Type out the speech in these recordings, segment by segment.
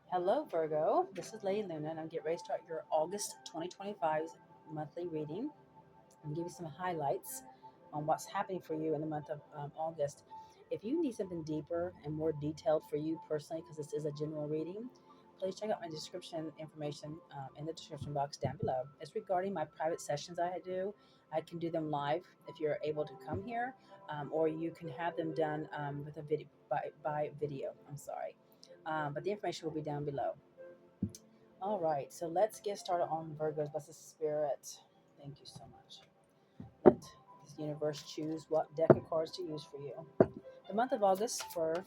Hello, Virgo. This is Lady Luna, and I'm getting ready to start your August 2025 monthly reading and give you some highlights on what's happening for you in the month of August. If you need something deeper and more detailed for you personally, because this is a general reading, please check out my description information in the description box down below. It's regarding my private sessions I do. I can do them live if you're able to come here, or you can have them done with a video by video. I'm sorry. But the information will be down below. All right, so let's get started on Virgo's Blessed Spirit. Thank you so much. Let this universe choose what deck of cards to use for you. The month of August for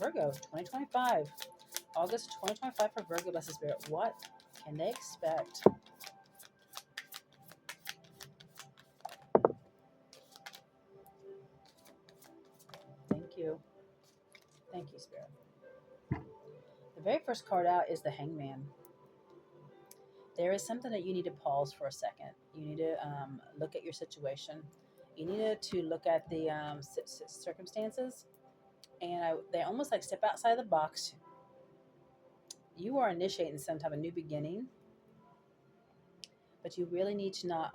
Virgo 2025. August 2025 for Virgo Blessed Spirit. What can they expect? Thank you. Thank you, Spirit. The very first card out is the Hangman. There is something that you need to pause for a second. You need to look at your situation. You need to look at the circumstances, and they almost like step outside the box. You are initiating some type of new beginning, but you really need to not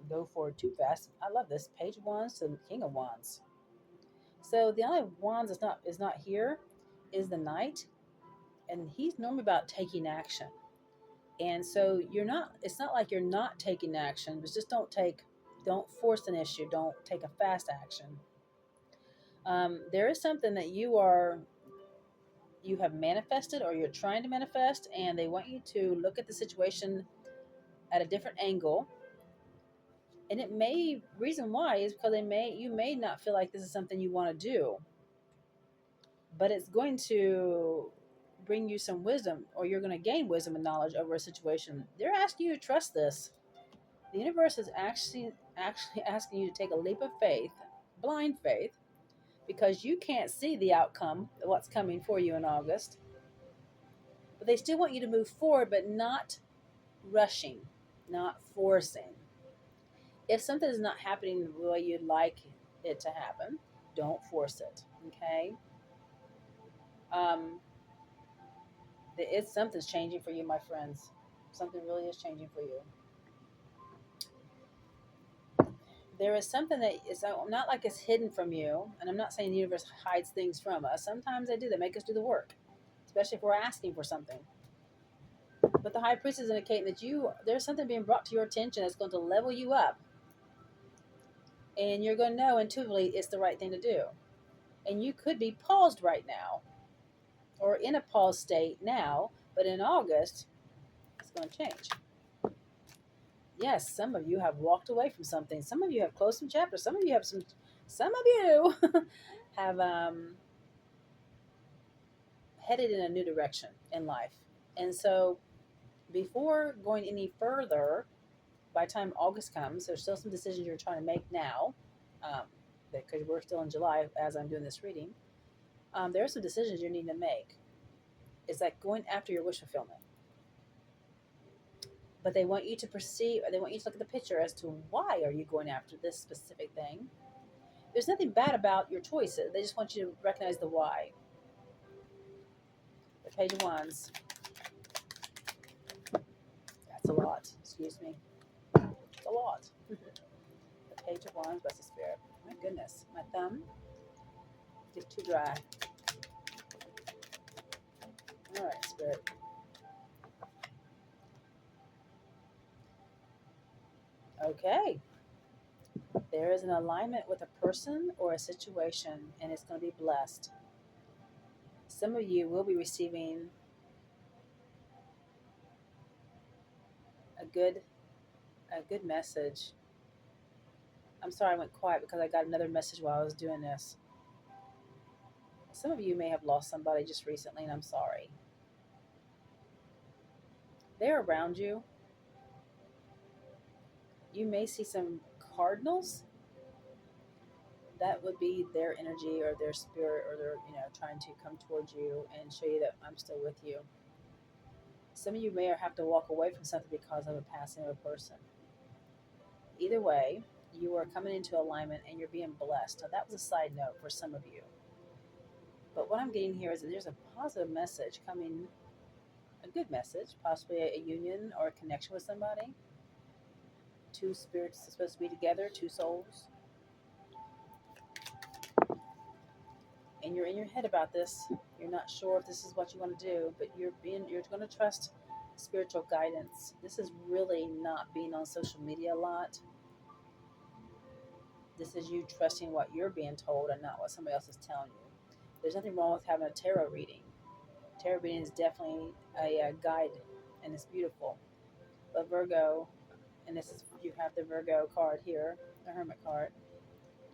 go forward too fast. I love this Page of Wands to King of Wands. So the only wands is not here is the Knight, and he's normally about taking action. And so you're not. It's not like you're not taking action, but just don't force an issue. Don't take a fast action. There is something that you have manifested or you're trying to manifest, and they want you to look at the situation at a different angle. And it may reason why is because you may not feel like this is something you want to do, but it's going to bring you some wisdom, or you're going to gain wisdom and knowledge over a situation. They're asking you to trust this. The universe is actually asking you to take a leap of faith, blind faith, because you can't see the outcome of what's coming for you in August. But they still want you to move forward, but not rushing, not forcing. If something is not happening the way you'd like it to happen, don't force it. Okay. Um, it's something's changing for you, my friends. Something really is changing for you. There is something that is not like it's hidden from you, and I'm not saying the universe hides things from us. Sometimes they do. They make us do the work, especially if we're asking for something. But the high priest is indicating that there's something being brought to your attention that's going to level you up, and you're going to know intuitively it's the right thing to do. And you could be paused right now, or in a pause state now, but in August, it's going to change. Yes, some of you have walked away from something. Some of you have closed some chapters. Some of you have headed in a new direction in life. And so, before going any further, by the time August comes, there's still some decisions you're trying to make now, because we're still in July as I'm doing this reading. There are some decisions you need to make. It's like going after your wish fulfillment. But they want you to perceive, they want you to look at the picture as to why are you going after this specific thing. There's nothing bad about your choices. They just want you to recognize the why. The Page of Wands. That's a lot. Excuse me. It's a lot. The Page of Wands, Blessed Spirit. My goodness. My thumb gets too dry. All right, Spirit. Okay. There is an alignment with a person or a situation, and it's going to be blessed. Some of you will be receiving a good message. I'm sorry I went quiet because I got another message while I was doing this. Some of you may have lost somebody just recently, and I'm sorry. They're around you. You may see some cardinals. That would be their energy or their spirit, or they're trying to come towards you and show you that I'm still with you. Some of you may have to walk away from something because of a passing of a person. Either way, you are coming into alignment and you're being blessed. Now, that was a side note for some of you. But what I'm getting here is that there's a positive message coming, a good message, possibly a union or a connection with somebody. Two spirits are supposed to be together, two souls, and you're in your head about this. You're not sure if this is what you want to do, but you're going to trust spiritual guidance. This is really not being on social media a lot. This is you trusting what you're being told and not what somebody else is telling you. There's nothing wrong with having a tarot reading. Tarot reading is definitely a guide, and it's beautiful. But Virgo, and this is, you have the Virgo card here, the Hermit card.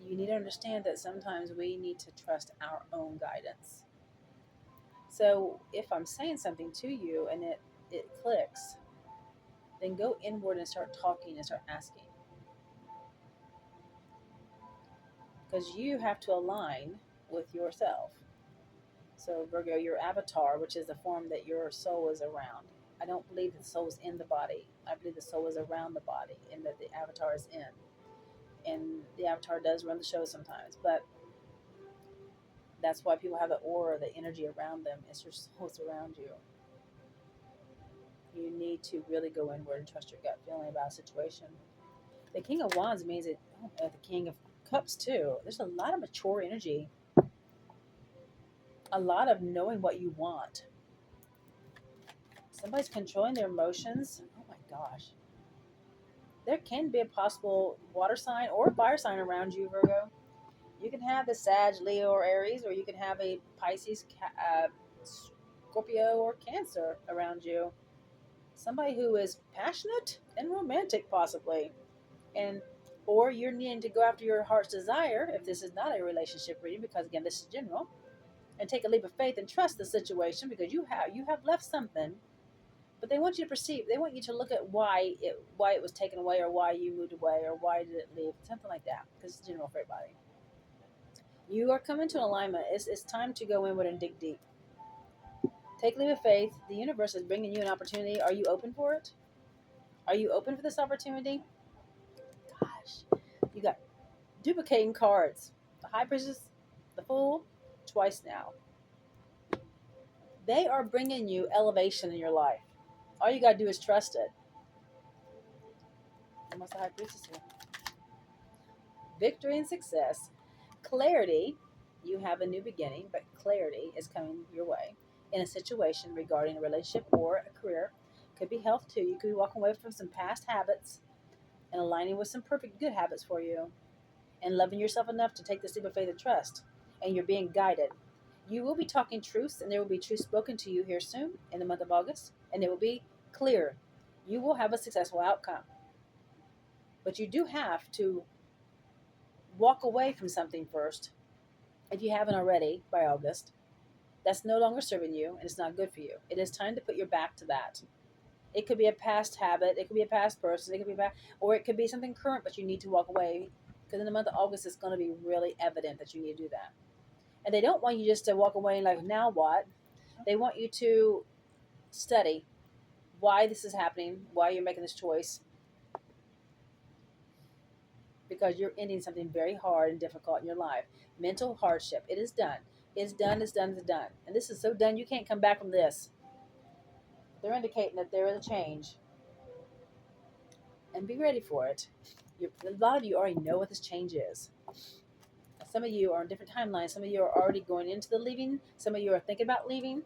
You need to understand that sometimes we need to trust our own guidance. So if I'm saying something to you and it clicks, then go inward and start talking and start asking, because you have to align with yourself. So Virgo, your avatar, which is the form that your soul is around. I don't believe that the soul is in the body. I believe the soul is around the body and that the avatar is in. And the avatar does run the show sometimes, but that's why people have the aura, the energy around them. It's your soul around you. You need to really go inward and trust your gut feeling about a situation. The King of Wands means it. Oh, the King of Cups too. There's a lot of mature energy, a lot of knowing what you want. Somebody's controlling their emotions. Oh my gosh. There can be a possible water sign or fire sign around you, Virgo. You can have the Sag, Leo, or Aries, or you can have a Pisces, Scorpio, or Cancer around you. Somebody who is passionate and romantic, possibly, and or you're needing to go after your heart's desire. If this is not a relationship reading, because again, this is general, and take a leap of faith and trust the situation, because you have left something, but they want you to perceive. They want you to look at why it was taken away, or why you moved away, or why did it leave, something like that. Because it's general for everybody. You are coming to alignment. It's time to go inward and dig deep. Take a leap of faith. The universe is bringing you an opportunity. Are you open for it? Are you open for this opportunity? Gosh, you got duplicating cards. The High Priestess, the Fool, twice now. They are bringing you elevation in your life. All you got to do is trust it. And what's the High Priestess here? Victory and success. Clarity. You have a new beginning, but clarity is coming your way in a situation regarding a relationship or a career. Could be health too. You could be walking away from some past habits and aligning with some perfect good habits for you, and loving yourself enough to take this leap of faith and trust. And you're being guided. You will be talking truths, and there will be truth spoken to you here soon in the month of August, and it will be clear. You will have a successful outcome. But you do have to walk away from something first, if you haven't already by August, that's no longer serving you and it's not good for you. It is time to put your back to that. It could be a past habit, it could be a past person, it could be back, or it could be something current, but you need to walk away, because in the month of August it's going to be really evident that you need to do that. And they don't want you just to walk away and like, now what? They want you to study why this is happening, why you're making this choice, because you're ending something very hard and difficult in your life. Mental hardship. It is done. It's done. It's done. It's done. And this is so done. You can't come back from this. They're indicating that there is a change, and be ready for it. A lot of you already know what this change is. Some of you are on different timelines. Some of you are already going into the leaving. Some of you are thinking about leaving.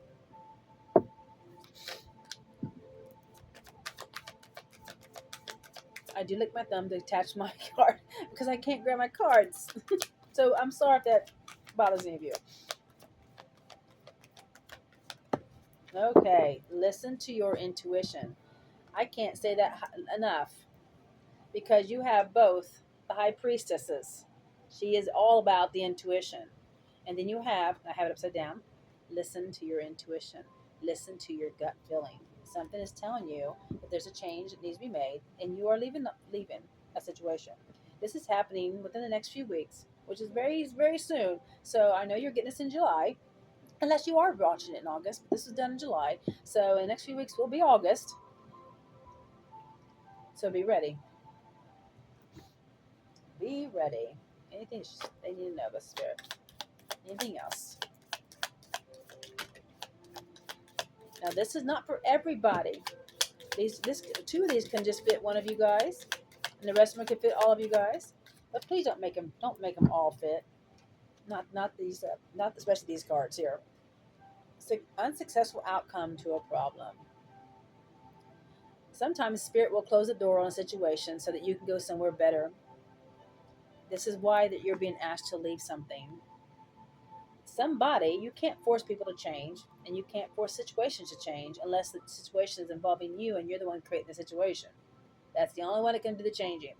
I do lick my thumb to attach my card because I can't grab my cards. So I'm sorry if that bothers any of you. Okay, listen to your intuition. I can't say that enough, because you have both the high priestesses. She is all about the intuition. And then I have it upside down, listen to your intuition. Listen to your gut feeling. Something is telling you that there's a change that needs to be made, and you are leaving a situation. This is happening within the next few weeks, which is very, very soon. So I know you're getting this in July, unless you are watching it in August, but this is done in July. So in the next few weeks will be August. So be ready. Be ready. Anything they need to know about spirit. Anything else? Now, this is not for everybody. This two of these can just fit one of you guys, and the rest of them can fit all of you guys. But please don't make them all fit. Not these not especially these cards here. Unsuccessful outcome to a problem. Sometimes spirit will close the door on a situation so that you can go somewhere better. This is why that you're being asked to leave something. Somebody, you can't force people to change, and you can't force situations to change unless the situation is involving you and you're the one creating the situation. That's the only one that can do the changing.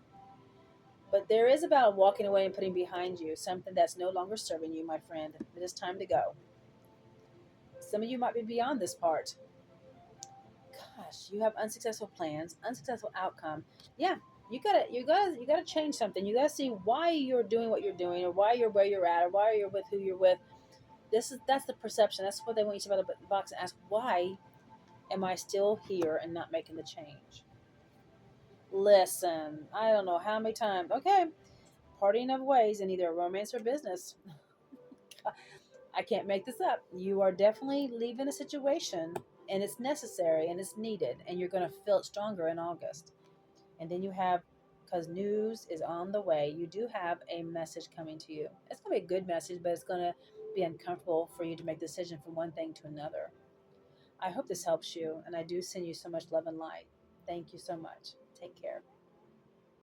But there is about walking away and putting behind you something that's no longer serving you, my friend. It is time to go. Some of you might be beyond this part. Gosh, you have unsuccessful plans, unsuccessful outcome. Yeah, you gotta change something. You gotta see why you're doing what you're doing, or why you're where you're at, or why you're with who you're with. That's the perception. That's what they want you to out of the box and ask, why am I still here and not making the change? Listen, I don't know how many times. Okay, partying of ways in either romance or business. I can't make this up. You are definitely leaving a situation, and it's necessary and it's needed, and you're going to feel it stronger in August. And then you have, because news is on the way, you do have a message coming to you. It's going to be a good message, but it's going to be uncomfortable for you to make a decision from one thing to another. I hope this helps you, and I do send you so much love and light. Thank you so much. Take care.